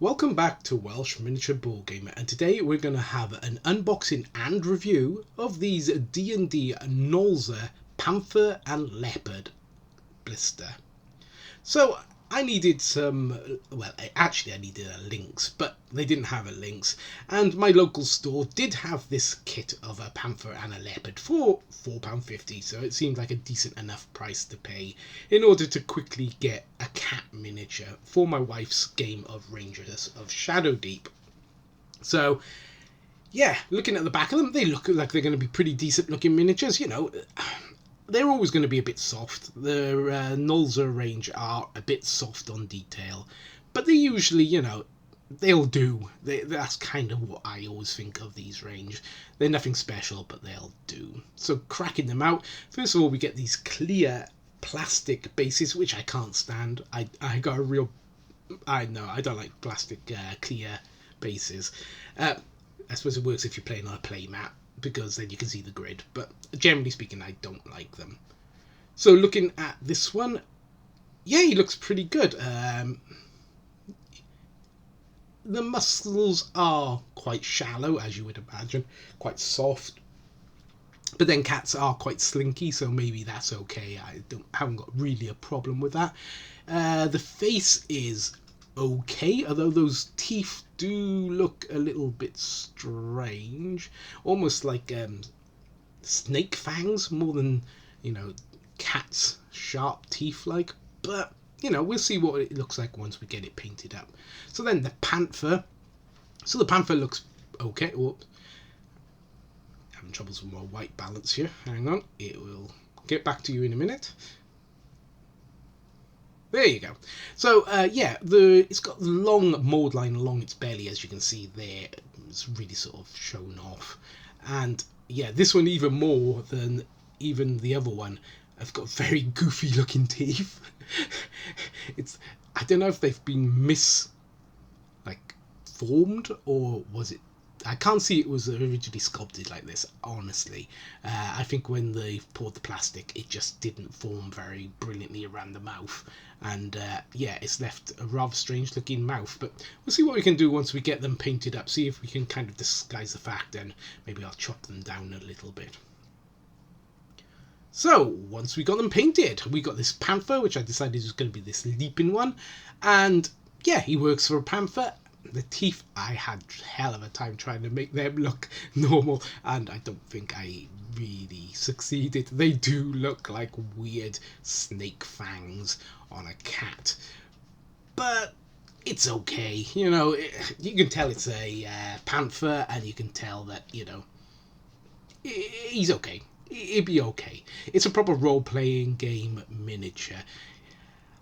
Welcome back to Welsh Miniature Board Gamer, and today we're going to have an unboxing and review of these D&D Nolza Panther and Leopard blister. So I needed some, I needed a links, but they didn't have a links, and my local store did have this kit of a panther and a leopard for £4.50, so it seemed like a decent enough price to pay in order to quickly get a cat miniature for my wife's game of Rangers of Shadowdeep. So yeah, looking at the back of them, they look like they're going to be pretty decent looking miniatures, you know. They're always going to be a bit soft. The Nolza range are a bit soft on detail, but they usually, you know, they'll do. That's kind of what I always think of these range. They're nothing special, but they'll do. So cracking them out, first of all, we get these clear plastic bases, which I can't stand. I got a real... I don't like plastic clear bases. I suppose it works if you're playing on a play mat, because then you can see the grid, but generally speaking I don't like them. So looking at this one, yeah, he looks pretty good. The muscles are quite shallow, as you would imagine, quite soft, but then cats are quite slinky, so maybe that's okay. I haven't got really a problem with that. The face is okay, although those teeth do look a little bit strange, almost like snake fangs more than, you know, cat's sharp teeth like, but you know, we'll see what it looks like once we get it painted up. So then the panther, so the panther looks okay. Whoops, having troubles with my white balance here, hang on, it will get back to you in a minute. There you go. So, yeah, it's got the long mould line along its belly, as you can see there. It's really sort of shown off. And, yeah, this one even more than even the other one. I've got very goofy looking teeth. I don't know if they've been formed, or was it... I can't see it was originally sculpted like this, honestly. I think when they poured the plastic, it just didn't form very brilliantly around the mouth. And yeah, it's left a rather strange looking mouth. But we'll see what we can do once we get them painted up. See if we can kind of disguise the fact, and maybe I'll chop them down a little bit. So, once we got them painted, we got this panther, which I decided was going to be this leaping one. And yeah, he works for a panther. The teeth, I had a hell of a time trying to make them look normal, and I don't think I really succeeded. They do look like weird snake fangs on a cat, but it's okay. You know, you can tell it's a panther, and you can tell that, you know, he's okay. It'd be okay. It's a proper role-playing game miniature.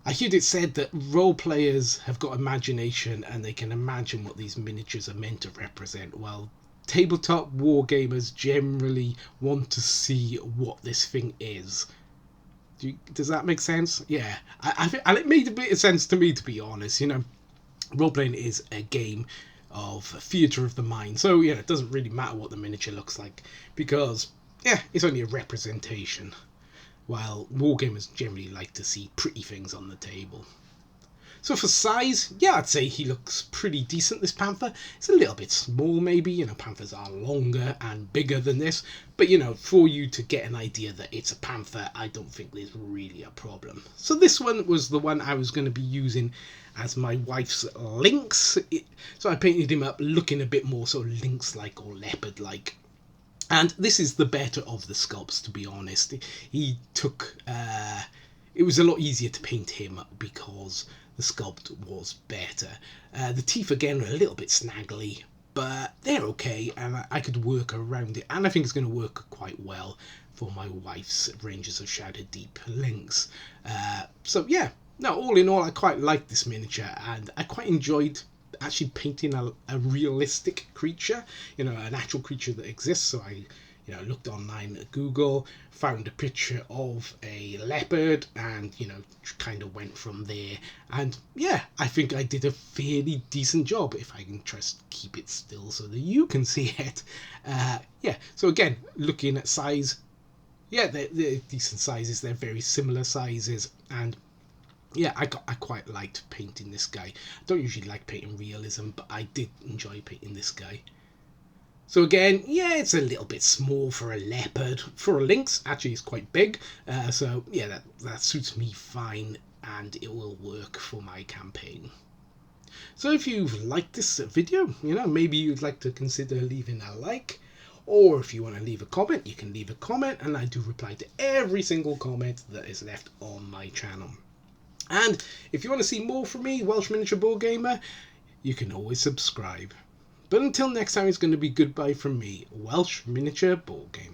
I heard it said that role players have got imagination and they can imagine what these miniatures are meant to represent, while tabletop wargamers generally want to see what this thing is. Does that make sense? Yeah, and it made a bit of sense to me, to be honest. You know, role-playing is a game of theatre of the mind, so yeah, it doesn't really matter what the miniature looks like, because yeah, it's only a representation. While wargamers generally like to see pretty things on the table. So for size, yeah, I'd say he looks pretty decent, this panther. It's a little bit small maybe, you know, panthers are longer and bigger than this, but you know, for you to get an idea that it's a panther, I don't think there's really a problem. So this one was the one I was going to be using as my wife's lynx. So I painted him up looking a bit more sort of lynx-like or leopard-like. And this is the better of the sculpts, to be honest. He took... it was a lot easier to paint him because the sculpt was better. The teeth, again, are a little bit snaggly, but they're okay, and I could work around it. And I think it's going to work quite well for my wife's Rangers of Shadowdeep lynx. So, yeah. No, all in all, I quite liked this miniature, and I quite enjoyed actually painting a realistic creature, you know, an actual creature that exists. So I, you know, looked online at Google, found a picture of a leopard, and, you know, kind of went from there. And yeah, I think I did a fairly decent job, if I can just keep it still so that you can see it. Yeah, so again, looking at size, yeah, they're decent sizes. They're very similar sizes, and yeah, I quite liked painting this guy. I don't usually like painting realism, but I did enjoy painting this guy. So again, yeah, it's a little bit small for a leopard. For a lynx, actually, it's quite big. So yeah, that suits me fine, and it will work for my campaign. So if you've liked this video, maybe you'd like to consider leaving a like, or if you want to leave a comment, you can leave a comment, and I do reply to every single comment that is left on my channel. And if you want to see more from me, Welsh Miniature Board Gamer, you can always subscribe. But until next time, it's going to be goodbye from me, Welsh Miniature Board Gamer.